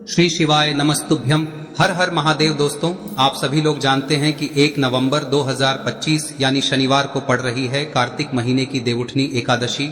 श्री शिवाय नमस्तुभ्यम। हर हर महादेव। दोस्तों, आप सभी लोग जानते हैं कि 1 नवंबर 2025 यानी शनिवार को पड़ रही है कार्तिक महीने की देवउठनी एकादशी।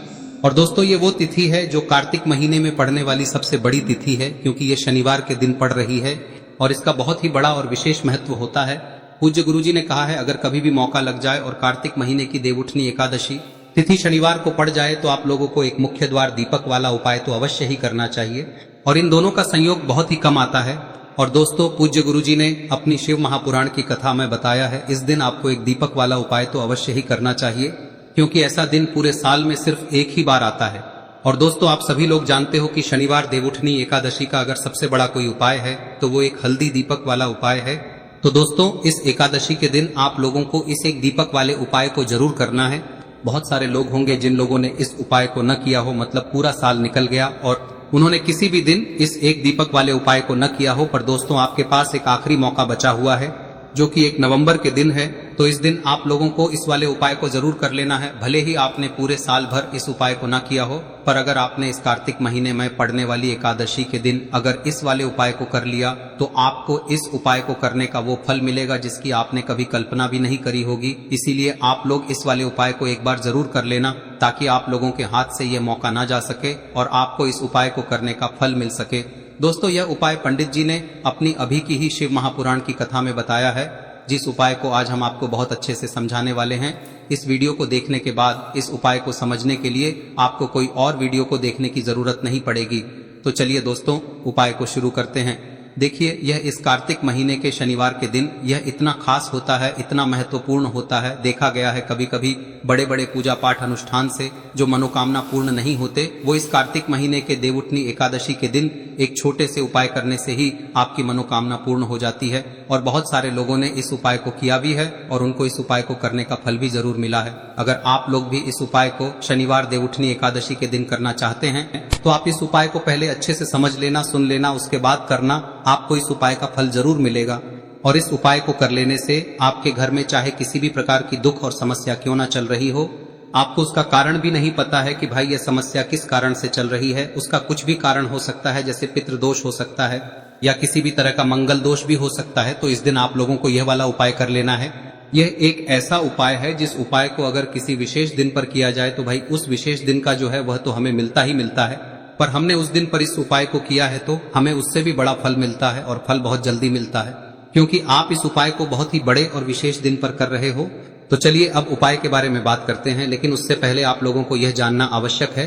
और दोस्तों, ये वो तिथि है जो कार्तिक महीने में पड़ने वाली सबसे बड़ी तिथि है, क्योंकि ये शनिवार के दिन पड़ रही है और इसका बहुत ही बड़ा और विशेष महत्व होता है। पूज्य गुरुजी ने कहा है, अगर कभी भी मौका लग जाए और कार्तिक महीने की देवउठनी एकादशी तिथि शनिवार को पड़ जाए तो आप लोगों को एक मुख्य द्वार दीपक वाला उपाय तो अवश्य ही करना चाहिए। और इन दोनों का संयोग बहुत ही कम आता है। और दोस्तों, पूज्य गुरुजी ने अपनी शिव महापुराण की कथा में बताया है, इस दिन आपको एक दीपक वाला उपाय तो अवश्य ही करना चाहिए, क्योंकि ऐसा दिन पूरे साल में सिर्फ एक ही बार आता है। और दोस्तों, आप सभी लोग जानते हो कि शनिवार देवउठनी एकादशी का अगर सबसे बड़ा कोई उपाय है तो वो एक हल्दी दीपक वाला उपाय है। तो दोस्तों, इस एकादशी के दिन आप लोगों को इस एक दीपक वाले उपाय को जरूर करना है। बहुत सारे लोग होंगे जिन लोगों ने इस उपाय को न किया हो, मतलब पूरा साल निकल गया और उन्होंने किसी भी दिन इस एक दीपक वाले उपाय को न किया हो। पर दोस्तों, आपके पास एक आखिरी मौका बचा हुआ है, जो कि 1 नवंबर के दिन है। तो इस दिन आप लोगों को इस वाले उपाय को जरूर कर लेना है। भले ही आपने पूरे साल भर इस उपाय को ना किया हो, पर अगर आपने इस कार्तिक महीने में पड़ने वाली एकादशी के दिन अगर इस वाले उपाय को कर लिया तो आपको इस उपाय को करने का वो फल मिलेगा जिसकी आपने कभी कल्पना भी नहीं करी होगी। इसीलिए आप लोग इस वाले उपाय को एक बार जरूर कर लेना, ताकि आप लोगों के हाथ से ये मौका ना जा सके और आपको इस उपाय को करने का फल मिल सके। दोस्तों, यह उपाय पंडित जी ने अपनी अभी की ही शिव महापुराण की कथा में बताया है, जिस उपाय को आज हम आपको बहुत अच्छे से समझाने वाले हैं। इस वीडियो को देखने के बाद इस उपाय को समझने के लिए आपको कोई और वीडियो को देखने की जरूरत नहीं पड़ेगी। तो चलिए दोस्तों, उपाय को शुरू करते हैं। देखिए, यह इस कार्तिक महीने के शनिवार के दिन यह इतना खास होता है, इतना महत्वपूर्ण होता है। देखा गया है कभी कभी बड़े बड़े पूजा पाठ अनुष्ठान से जो मनोकामना पूर्ण नहीं होते, वो इस कार्तिक महीने के देवउठनी एकादशी के दिन एक छोटे से उपाय करने से ही आपकी मनोकामना पूर्ण हो जाती है। और बहुत सारे लोगों ने इस उपाय को किया भी है और उनको इस उपाय को करने का फल भी जरूर मिला है। अगर आप लोग भी इस उपाय को शनिवार देवउठनी एकादशी के दिन करना चाहते हैं तो आप इस उपाय को पहले अच्छे से समझ लेना, सुन लेना, उसके बाद करना। आपको इस उपाय का फल जरूर मिलेगा। और इस उपाय को कर लेने से आपके घर में चाहे किसी भी प्रकार की दुख और समस्या क्यों ना चल रही हो, आपको उसका कारण भी नहीं पता है कि भाई यह समस्या किस कारण से चल रही है, उसका कुछ भी कारण हो सकता है, जैसे पितृदोष हो सकता है या किसी भी तरह का मंगल दोष भी हो सकता है। तो इस दिन आप लोगों को यह वाला उपाय कर लेना है। यह एक ऐसा उपाय है जिस उपाय को अगर किसी विशेष दिन पर किया जाए तो भाई उस विशेष दिन का जो है वह तो हमें मिलता ही मिलता है, पर हमने उस दिन पर इस उपाय को किया है तो हमें उससे भी बड़ा फल मिलता है और फल बहुत जल्दी मिलता है, क्योंकि आप इस उपाय को बहुत ही बड़े और विशेष दिन पर कर रहे हो। तो चलिए अब उपाय के बारे में बात करते हैं, लेकिन उससे पहले आप लोगों को यह जानना आवश्यक है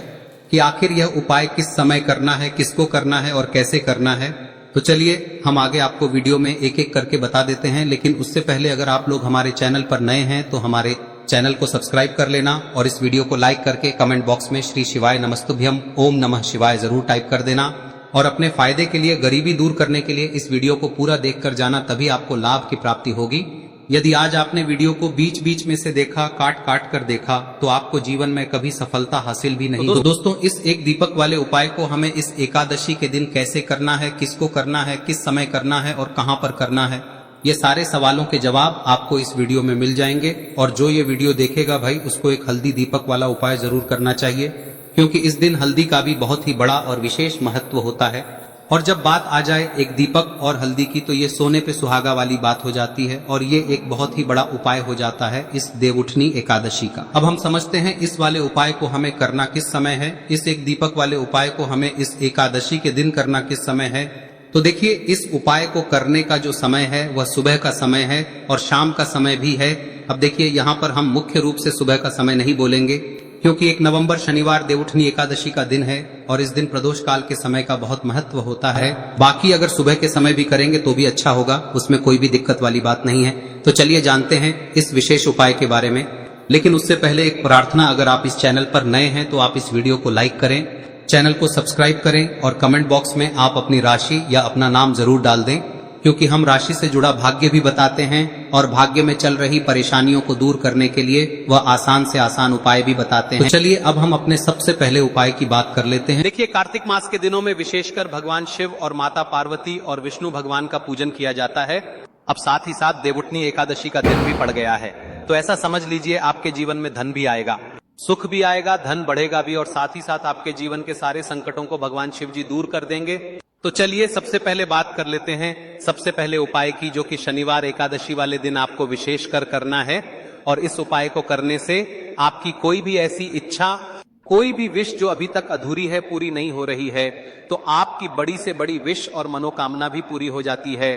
कि आखिर यह उपाय किस समय करना है, किसको करना है और कैसे करना है। तो चलिए हम आगे आपको वीडियो में एक एक करके बता देते हैं, लेकिन उससे पहले अगर आप लोग हमारे चैनल पर नए हैं तो हमारे चैनल को सब्सक्राइब कर लेना और इस वीडियो को लाइक करके कमेंट बॉक्स में श्री शिवाय नमस्तुभ्यम ओम नमः शिवाय जरूर टाइप कर देना। और अपने फायदे के लिए, गरीबी दूर करने के लिए इस वीडियो को पूरा देखकर जाना, तभी आपको लाभ की प्राप्ति होगी। यदि आज आपने वीडियो को बीच बीच में से देखा, काट काट कर देखा, तो आपको जीवन में कभी सफलता हासिल भी नहीं। तो दोस्तों, इस एक दीपक वाले उपाय को हमें इस एकादशी के दिन कैसे करना है, किसको करना है, किस समय करना है और कहां पर करना है, ये सारे सवालों के जवाब आपको इस वीडियो में मिल जाएंगे। और जो ये वीडियो देखेगा भाई, उसको एक हल्दी दीपक वाला उपाय जरूर करना चाहिए, क्योंकि इस दिन हल्दी का भी बहुत ही बड़ा और विशेष महत्व होता है। और जब बात आ जाए एक दीपक और हल्दी की, तो ये सोने पे सुहागा वाली बात हो जाती है और ये एक बहुत ही बड़ा उपाय हो जाता है इस देवउठनी एकादशी का। अब हम समझते हैं इस वाले उपाय को हमें करना किस समय है। इस एक दीपक वाले उपाय को हमें इस एकादशी के दिन करना किस समय है। तो देखिए, इस उपाय को करने का जो समय है वह सुबह का समय है और शाम का समय भी है। अब देखिए, यहाँ पर हम मुख्य रूप से सुबह का समय नहीं बोलेंगे, क्योंकि 1 नवंबर शनिवार देवउठनी एकादशी का दिन है और इस दिन प्रदोष काल के समय का बहुत महत्व होता है। बाकी अगर सुबह के समय भी करेंगे तो भी अच्छा होगा, उसमें कोई भी दिक्कत वाली बात नहीं है। तो चलिए जानते हैं इस विशेष उपाय के बारे में। लेकिन उससे पहले एक प्रार्थना, अगर आप इस चैनल पर नए हैं तो आप इस वीडियो को लाइक करें, चैनल को सब्सक्राइब करें और कमेंट बॉक्स में आप अपनी राशि या अपना नाम जरूर डाल दें, क्योंकि हम राशि से जुड़ा भाग्य भी बताते हैं और भाग्य में चल रही परेशानियों को दूर करने के लिए वह आसान से आसान उपाय भी बताते हैं। तो चलिए अब हम अपने सबसे पहले उपाय की बात कर लेते हैं। देखिए, कार्तिक मास के दिनों में विशेषकर भगवान शिव और माता पार्वती और विष्णु भगवान का पूजन किया जाता है। अब साथ ही साथ देवउठनी एकादशी का दिन भी पड़ गया है, तो ऐसा समझ लीजिए आपके जीवन में धन भी आएगा, सुख भी आएगा, धन बढ़ेगा भी और साथ ही साथ आपके जीवन के सारे संकटों को भगवान शिव जी दूर कर देंगे। तो चलिए सबसे पहले बात कर लेते हैं सबसे पहले उपाय की, जो कि शनिवार एकादशी वाले दिन आपको विशेष कर करना है। और इस उपाय को करने से आपकी कोई भी ऐसी इच्छा, कोई भी विश जो अभी तक अधूरी है, पूरी नहीं हो रही है, तो आपकी बड़ी से बड़ी विश और मनोकामना भी पूरी हो जाती है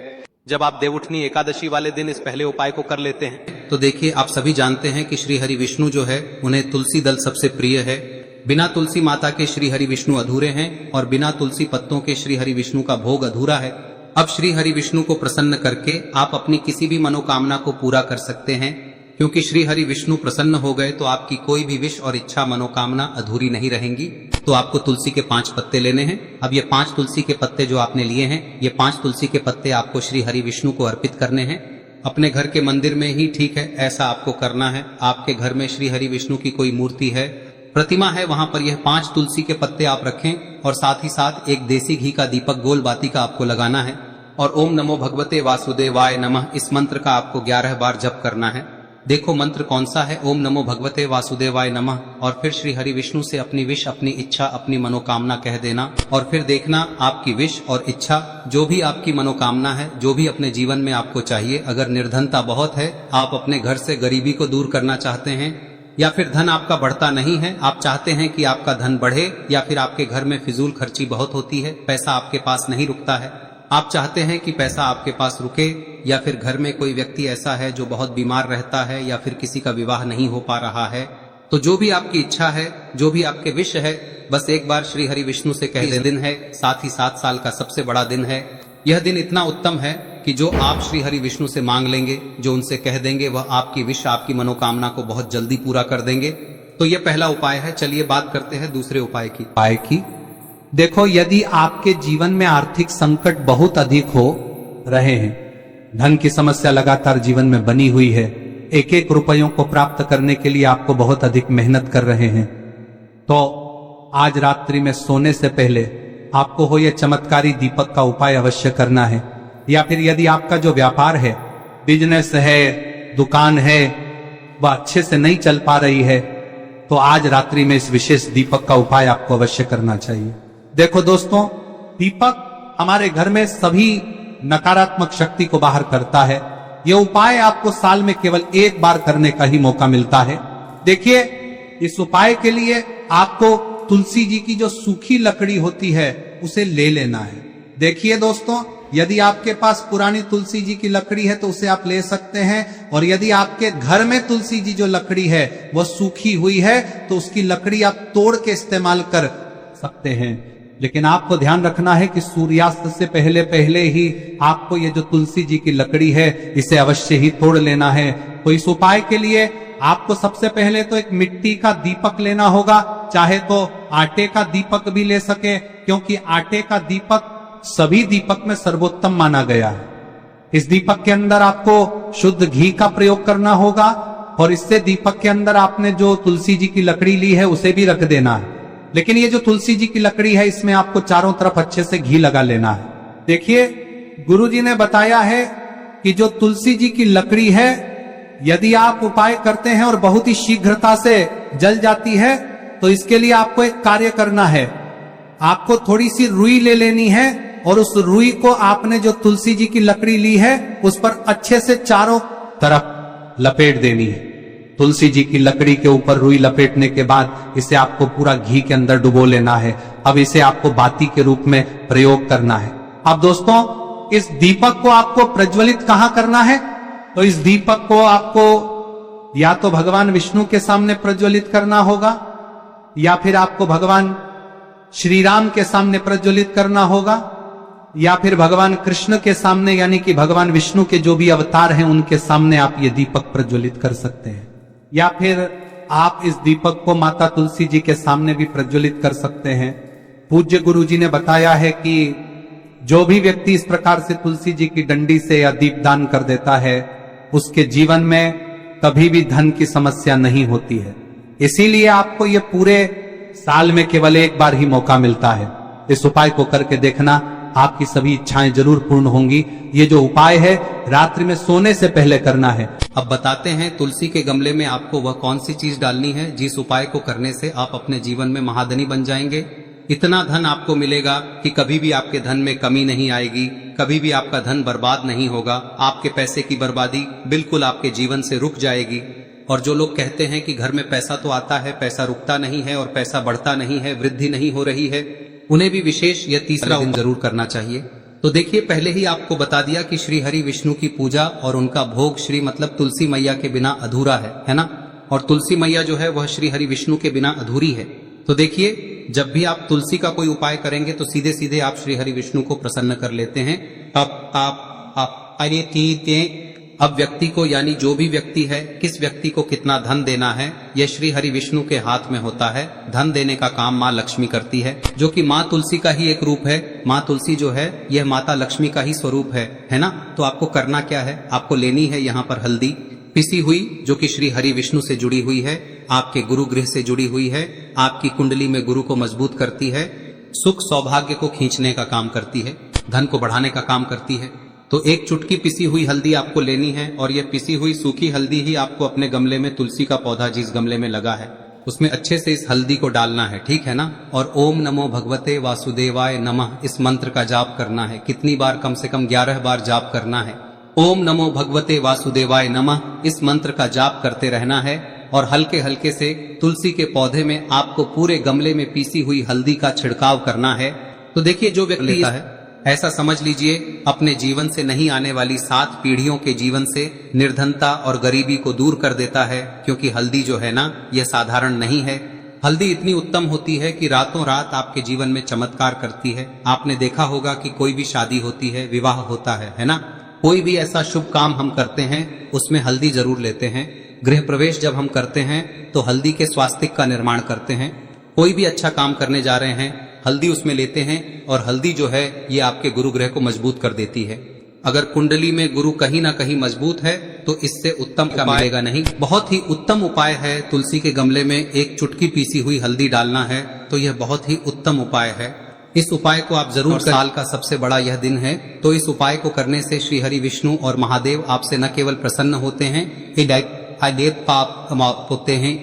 जब आप देवउठनी एकादशी वाले दिन इस पहले उपाय को कर लेते हैं। तो देखिए, आप सभी जानते हैं कि श्री हरि विष्णु जो है उन्हें तुलसी दल सबसे प्रिय है। बिना तुलसी माता के श्री हरि विष्णु अधूरे हैं और बिना तुलसी पत्तों के श्री हरि विष्णु का भोग अधूरा है। अब श्री हरि विष्णु को प्रसन्न करके आप अपनी किसी भी मनोकामना को पूरा कर सकते हैं, क्योंकि श्री हरि विष्णु प्रसन्न हो गए तो आपकी कोई भी विश और इच्छा मनोकामना अधूरी नहीं रहेंगी। तो आपको तुलसी के 5 पत्ते लेने हैं। अब ये 5 तुलसी के पत्ते जो आपने लिए हैं, ये 5 तुलसी के पत्ते आपको श्री हरि विष्णु को अर्पित करने हैं। अपने घर के मंदिर में ही ठीक है, ऐसा आपको करना है। आपके घर में श्री हरि विष्णु की कोई मूर्ति है, प्रतिमा है, वहां पर यह 5 तुलसी के पत्ते आप रखें और साथ ही साथ एक देसी घी का दीपक गोल बाती का आपको लगाना है। और ओम नमो भगवते वासुदेवाय नमः, इस मंत्र का आपको 11 बार जप करना है। देखो मंत्र कौन सा है, ओम नमो भगवते वासुदेवाय नमः। और फिर श्री हरि विष्णु से अपनी विश, अपनी इच्छा, अपनी मनोकामना कह देना। और फिर देखना आपकी विश और इच्छा, जो भी आपकी मनोकामना है, जो भी अपने जीवन में आपको चाहिए। अगर निर्धनता बहुत है, आप अपने घर से गरीबी को दूर करना चाहते हैं, या फिर धन आपका बढ़ता नहीं है, आप चाहते हैं कि आपका धन बढ़े, या फिर आपके घर में फिजूल खर्ची बहुत होती है, पैसा आपके पास नहीं रुकता है, आप चाहते हैं कि पैसा आपके पास रुके, या फिर घर में कोई व्यक्ति ऐसा है जो बहुत बीमार रहता है, या फिर किसी का विवाह नहीं हो पा रहा है, तो जो भी आपकी इच्छा है, जो भी आपके विश है, बस एक बार श्री हरि विष्णु से कह दे। दिन है, साथ ही 7 साल का सबसे बड़ा दिन है। यह दिन इतना उत्तम है कि जो आप श्री हरि विष्णु से मांग लेंगे, जो उनसे कह देंगे, वह आपकी विश, आपकी मनोकामना को बहुत जल्दी पूरा कर देंगे। तो यह पहला उपाय है। चलिए बात करते हैं दूसरे उपाय की। देखो, यदि आपके जीवन में आर्थिक संकट बहुत अधिक हो रहे हैं, धन की समस्या लगातार जीवन में बनी हुई है, एक एक रुपयों को प्राप्त करने के लिए आपको बहुत अधिक मेहनत कर रहे हैं, तो आज रात्रि में सोने से पहले आपको हो यह चमत्कारी दीपक का उपाय अवश्य करना है। या फिर यदि आपका जो व्यापार है, बिजनेस है, दुकान है, वह अच्छे से नहीं चल पा रही है, तो आज रात्रि में इस विशेष दीपक का उपाय आपको अवश्य करना चाहिए। देखो दोस्तों, दीपक हमारे घर में सभी नकारात्मक शक्ति को बाहर करता है। यह उपाय आपको साल में केवल 1 बार करने का ही मौका मिलता है। देखिए, इस उपाय के लिए आपको तुलसी जी की जो सूखी लकड़ी होती है उसे ले लेना है। देखिए दोस्तों, यदि आपके पास पुरानी तुलसी जी की लकड़ी है तो उसे आप ले सकते हैं, और यदि आपके घर में तुलसी जी जो लकड़ी है वह सूखी हुई है तो उसकी लकड़ी आप तोड़ के इस्तेमाल कर सकते हैं। लेकिन आपको ध्यान रखना है कि सूर्यास्त से पहले पहले ही आपको ये जो तुलसी जी की लकड़ी है इसे अवश्य ही तोड़ लेना है। तो इस उपाय के लिए आपको सबसे पहले तो एक मिट्टी का दीपक लेना होगा, चाहे तो आटे का दीपक भी ले सके, क्योंकि आटे का दीपक सभी दीपक में सर्वोत्तम माना गया है। इस दीपक के अंदर आपको शुद्ध घी का प्रयोग करना होगा, और इससे दीपक के अंदर आपने जो तुलसी जी की लकड़ी ली है उसे भी रख देना है। लेकिन ये जो तुलसी जी की लकड़ी है, इसमें आपको चारों तरफ अच्छे से घी लगा लेना है। देखिए, गुरु जी ने बताया है कि जो तुलसी जी की लकड़ी है, यदि आप उपाय करते हैं और बहुत ही शीघ्रता से जल जाती है, तो इसके लिए आपको एक कार्य करना है। आपको थोड़ी सी रुई ले लेनी है, और उस रुई को आपने जो तुलसी जी की लकड़ी ली है उस पर अच्छे से चारों तरफ लपेट देनी है। तुलसी जी की लकड़ी के ऊपर रुई लपेटने के बाद इसे आपको पूरा घी के अंदर डुबो लेना है। अब इसे आपको बाती के रूप में प्रयोग करना है। अब दोस्तों, इस दीपक को आपको प्रज्वलित कहां करना है? तो इस दीपक को आपको या तो भगवान विष्णु के सामने प्रज्वलित करना होगा, या फिर आपको भगवान श्री राम के सामने प्रज्वलित करना होगा, या फिर भगवान कृष्ण के सामने, यानी कि भगवान विष्णु के जो भी अवतार हैं उनके सामने आप ये दीपक प्रज्वलित कर सकते हैं। या फिर आप इस दीपक को माता तुलसी जी के सामने भी प्रज्वलित कर सकते हैं। पूज्य गुरु जी ने बताया है कि जो भी व्यक्ति इस प्रकार से तुलसी जी की डंडी से या दीपदान कर देता है, उसके जीवन में कभी भी धन की समस्या नहीं होती है। इसीलिए आपको ये पूरे साल में केवल 1 बार ही मौका मिलता है। इस उपाय को करके देखना, आपकी सभी इच्छाएं जरूर पूर्ण होंगी। ये जो उपाय है रात्रि में सोने से पहले करना है। अब बताते हैं तुलसी के गमले में आपको वह कौन सी चीज डालनी है जिस उपाय को करने से आप अपने जीवन में महाधनी बन जाएंगे। इतना धन आपको मिलेगा कि कभी भी आपके धन में कमी नहीं आएगी, कभी भी आपका धन बर्बाद नहीं होगा। आपके पैसे की बर्बादी बिल्कुल आपके जीवन से रुक जाएगी। और जो लोग कहते हैं कि घर में पैसा तो आता है, पैसा रुकता नहीं है और पैसा बढ़ता नहीं है, वृद्धि नहीं हो रही है, उन्हें भी विशेष यह तीसरा दिन जरूर करना चाहिए। तो देखिए, पहले ही आपको बता दिया कि श्री हरि विष्णु की पूजा और उनका भोग श्री मतलब तुलसी मैया के बिना अधूरा है ना। और तुलसी मैया जो है वह श्री हरि विष्णु के बिना अधूरी है। तो देखिए, जब भी आप तुलसी का कोई उपाय करेंगे तो सीधे सीधे आप श्री हरि विष्णु को प्रसन्न कर लेते हैं। अब व्यक्ति को, यानी जो भी व्यक्ति है, किस व्यक्ति को कितना धन देना है, यह श्री हरि विष्णु के हाथ में होता है। धन देने का काम माँ लक्ष्मी करती है, जो कि माँ तुलसी का ही एक रूप है। माँ तुलसी जो है यह माता लक्ष्मी का ही स्वरूप है ना। तो आपको करना क्या है, आपको लेनी है यहाँ पर हल्दी पिसी हुई, जो कि श्री हरि विष्णु से जुड़ी हुई है, आपके गुरु गृह से जुड़ी हुई है, आपकी कुंडली में गुरु को मजबूत करती है, सुख सौभाग्य को खींचने का काम करती है, धन को बढ़ाने का काम करती है। तो एक चुटकी पिसी हुई हल्दी आपको लेनी है और यह पिसी हुई सूखी हल्दी ही आपको अपने गमले में, तुलसी का पौधा जिस गमले में लगा है उसमें अच्छे से इस हल्दी को डालना है, ठीक है ना। और ओम नमो भगवते वासुदेवाय नमः इस मंत्र का जाप करना है। कितनी बार? कम से कम 11 बार जाप करना है। ओम नमो भगवते वासुदेवाय नमः इस मंत्र का जाप करते रहना है और हल्के हल्के से तुलसी के पौधे में आपको पूरे गमले में पीसी हुई हल्दी का छिड़काव करना है। तो देखिए, जो व्यक्ति लेता है, ऐसा समझ लीजिए अपने जीवन से नहीं आने वाली 7 पीढ़ियों के जीवन से निर्धनता और गरीबी को दूर कर देता है। क्योंकि हल्दी जो है ना, यह साधारण नहीं है। हल्दी इतनी उत्तम होती है कि रातों रात आपके जीवन में चमत्कार करती है। आपने देखा होगा कि कोई भी शादी होती है, विवाह होता है ना, कोई भी ऐसा शुभ काम हम करते हैं उसमें हल्दी जरूर लेते हैं। गृह प्रवेश जब हम करते हैं तो हल्दी के स्वास्तिक का निर्माण करते हैं। कोई भी अच्छा काम करने जा रहे हैं, हल्दी उसमें लेते हैं और हल्दी जो है ये आपके गुरु ग्रह को मजबूत कर देती है। अगर कुंडली में गुरु कहीं ना कहीं मजबूत है तो इससे उत्तम का मिलेगा नहीं। बहुत ही उत्तम उपाय है तुलसी के गमले में एक चुटकी पीसी हुई हल्दी डालना है, तो यह बहुत ही उत्तम उपाय है। इस उपाय को आप जरूर, साल का सबसे बड़ा यह दिन है, तो इस उपाय को करने से श्री हरि विष्णु और महादेव आपसे न केवल प्रसन्न होते हैं, पाप होते हैं,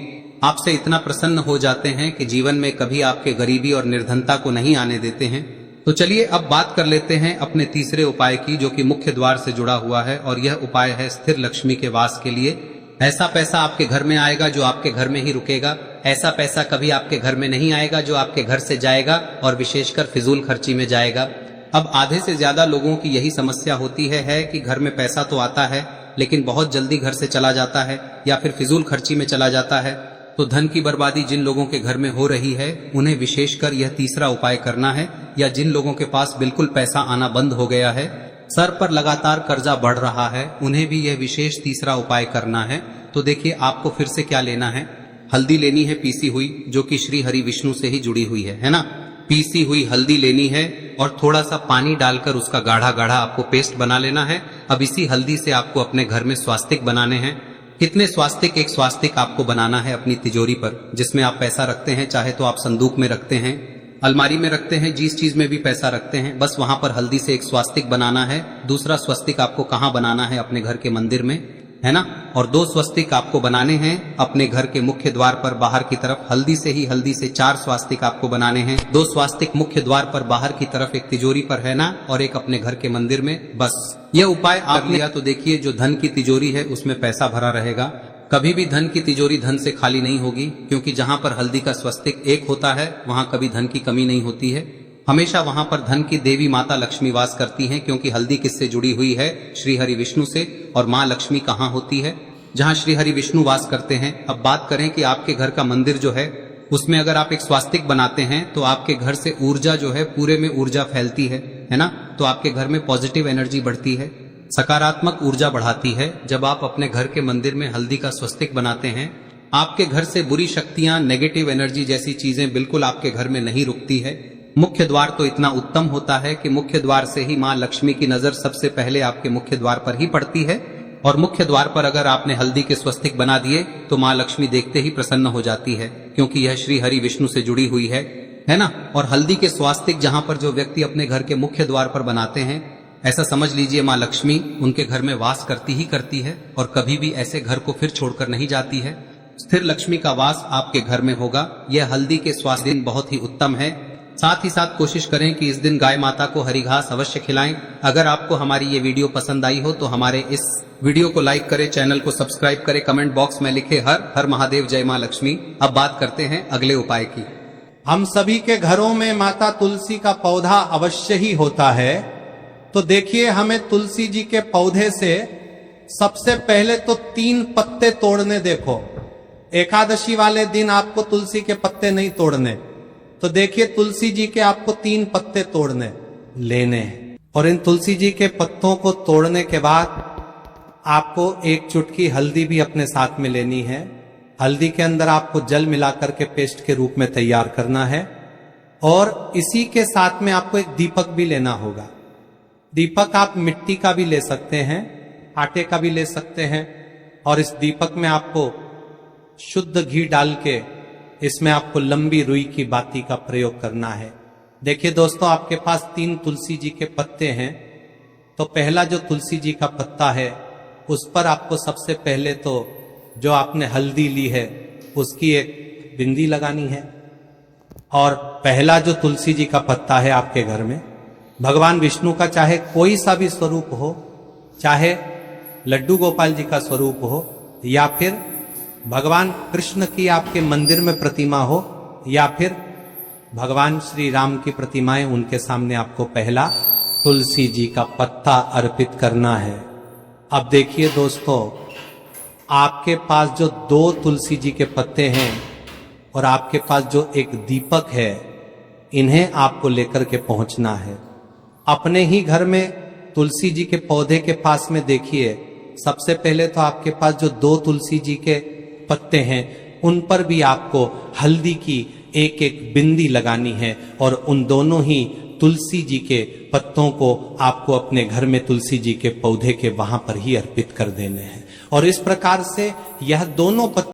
आपसे इतना प्रसन्न हो जाते हैं कि जीवन में कभी आपके गरीबी और निर्धनता को नहीं आने देते हैं। तो चलिए अब बात कर लेते हैं अपने तीसरे उपाय की, जो कि मुख्य द्वार से जुड़ा हुआ है। और यह उपाय है स्थिर लक्ष्मी के वास के लिए। ऐसा पैसा आपके घर में आएगा जो आपके घर में ही रुकेगा। ऐसा पैसा कभी आपके घर में नहीं आएगा जो आपके घर से जाएगा और विशेषकर फिजूल खर्ची में जाएगा। अब आधे से ज्यादा लोगों की यही समस्या होती है कि घर में पैसा तो आता है लेकिन बहुत जल्दी घर से चला जाता है या फिर फिजूल खर्ची में चला जाता है। तो धन की बर्बादी जिन लोगों के घर में हो रही है उन्हें विशेषकर यह तीसरा उपाय करना है। या जिन लोगों के पास बिल्कुल पैसा आना बंद हो गया है, सर पर लगातार कर्जा बढ़ रहा है, उन्हें भी यह विशेष तीसरा उपाय करना है। तो देखिए, आपको फिर से क्या लेना है, हल्दी लेनी है पीसी हुई, जो कि श्री हरि विष्णु से ही जुड़ी हुई है ना। पीसी हुई हल्दी लेनी है और थोड़ा सा पानी डालकर उसका गाढ़ा गाढ़ा आपको पेस्ट बना लेना है। अब इसी हल्दी से आपको अपने घर में स्वास्तिक बनाने हैं। कितने स्वास्तिक? एक स्वास्तिक आपको बनाना है अपनी तिजोरी पर, जिसमें आप पैसा रखते हैं। चाहे तो आप संदूक में रखते हैं, अलमारी में रखते हैं, जिस चीज में भी पैसा रखते हैं, बस वहां पर हल्दी से एक स्वास्तिक बनाना है। दूसरा स्वस्तिक आपको कहाँ बनाना है? अपने घर के मंदिर में, है ना। और 2 स्वस्तिक आपको बनाने हैं अपने घर के मुख्य द्वार पर बाहर की तरफ। हल्दी से 4 स्वास्तिक आपको बनाने हैं। 2 स्वास्तिक मुख्य द्वार पर बाहर की तरफ, एक तिजोरी पर, है ना, और एक अपने घर के मंदिर में। बस यह उपाय आप लिया तो देखिए, जो धन की तिजोरी है उसमें पैसा भरा रहेगा। कभी भी धन की तिजोरी धन से खाली नहीं होगी, क्योंकि जहां पर हल्दी का स्वस्तिक एक होता है वहां कभी धन की कमी नहीं होती है। हमेशा वहां पर धन की देवी माता लक्ष्मी वास करती हैं, क्योंकि हल्दी किससे जुड़ी हुई है? श्री हरि विष्णु से। और माँ लक्ष्मी कहाँ होती है? जहाँ श्री हरि विष्णु वास करते हैं। अब बात करें कि आपके घर का मंदिर जो है उसमें अगर आप एक स्वास्तिक बनाते हैं तो आपके घर से ऊर्जा जो है, पूरे में ऊर्जा फैलती है ना। तो आपके घर में पॉजिटिव एनर्जी बढ़ती है, सकारात्मक ऊर्जा बढ़ाती है। जब आप अपने घर के मंदिर में हल्दी का स्वस्तिक बनाते हैं, आपके घर से बुरी शक्तियां, नेगेटिव एनर्जी जैसी चीजें बिल्कुल आपके घर में नहीं रुकती है। मुख्य द्वार तो इतना उत्तम होता है कि मुख्य द्वार से ही माँ लक्ष्मी की नजर सबसे पहले आपके मुख्य द्वार पर ही पड़ती है। और मुख्य द्वार पर अगर आपने हल्दी के स्वस्तिक बना दिए तो माँ लक्ष्मी देखते ही प्रसन्न हो जाती है, क्योंकि यह श्री हरि विष्णु से जुड़ी हुई है ना। और हल्दी के स्वास्तिक जहां पर जो व्यक्ति अपने घर के मुख्य द्वार पर बनाते हैं, ऐसा समझ लीजिए माँ लक्ष्मी उनके घर में वास करती ही करती है और कभी भी ऐसे घर को फिर छोड़कर नहीं जाती है। स्थिर लक्ष्मी का वास आपके घर में होगा। यह हल्दी के स्वास्तिक बहुत ही उत्तम है। साथ ही साथ कोशिश करें कि इस दिन गाय माता को हरी घास अवश्य खिलाएं। अगर आपको हमारी ये वीडियो पसंद आई हो तो हमारे इस वीडियो को लाइक करें, चैनल को सब्सक्राइब करें, कमेंट बॉक्स में लिखे हर हर महादेव, जय मां लक्ष्मी। अब बात करते हैं अगले उपाय की। हम सभी के घरों में माता तुलसी का पौधा अवश्य ही होता है। तो देखिए, हमें तुलसी जी के पौधे से सबसे पहले तो 3 पत्ते तोड़ने। देखो, एकादशी वाले दिन आपको तुलसी के पत्ते नहीं तोड़ने। तो देखिए, तुलसी जी के आपको 3 पत्ते तोड़ने लेने हैं। और इन तुलसी जी के पत्तों को तोड़ने के बाद आपको 1 चुटकी हल्दी भी अपने साथ में लेनी है। हल्दी के अंदर आपको जल मिलाकर के पेस्ट के रूप में तैयार करना है। और इसी के साथ में आपको एक दीपक भी लेना होगा। दीपक आप मिट्टी का भी ले सकते हैं, आटे का भी ले सकते हैं। और इस दीपक में आपको शुद्ध घी डाल के इसमें आपको लंबी रुई की बाती का प्रयोग करना है। देखिए दोस्तों, आपके पास 3 तुलसी जी के पत्ते हैं। तो पहला जो तुलसी जी का पत्ता है उस पर आपको सबसे पहले तो जो आपने हल्दी ली है उसकी एक बिंदी लगानी है। और पहला जो तुलसी जी का पत्ता है आपके घर में, भगवान विष्णु का चाहे कोई सा भी स्वरूप हो, चाहे लड्डू गोपाल जी का स्वरूप हो, या फिर भगवान कृष्ण की आपके मंदिर में प्रतिमा हो, या फिर भगवान श्री राम की प्रतिमाएं, उनके सामने आपको पहला तुलसी जी का पत्ता अर्पित करना है। अब देखिए दोस्तों, आपके पास जो 2 तुलसी जी के पत्ते हैं और आपके पास जो एक दीपक है, इन्हें आपको लेकर के पहुंचना है। अपने ही घर में तुलसी जी के पौधे के पास में देखिए, सबसे पहले तो आपके पास जो 2 तुलसी जी के पत्ते हैं उन पर भी आपको हल्दी की एक बिंदी लगानी है। और उन दोनों ही तुलसी जी के पत्तों को आपको अपने घर में तुलसी जी के पौधे के वहां पर ही अर्पित कर देने हैं। और इस प्रकार से यह दोनों पत्ते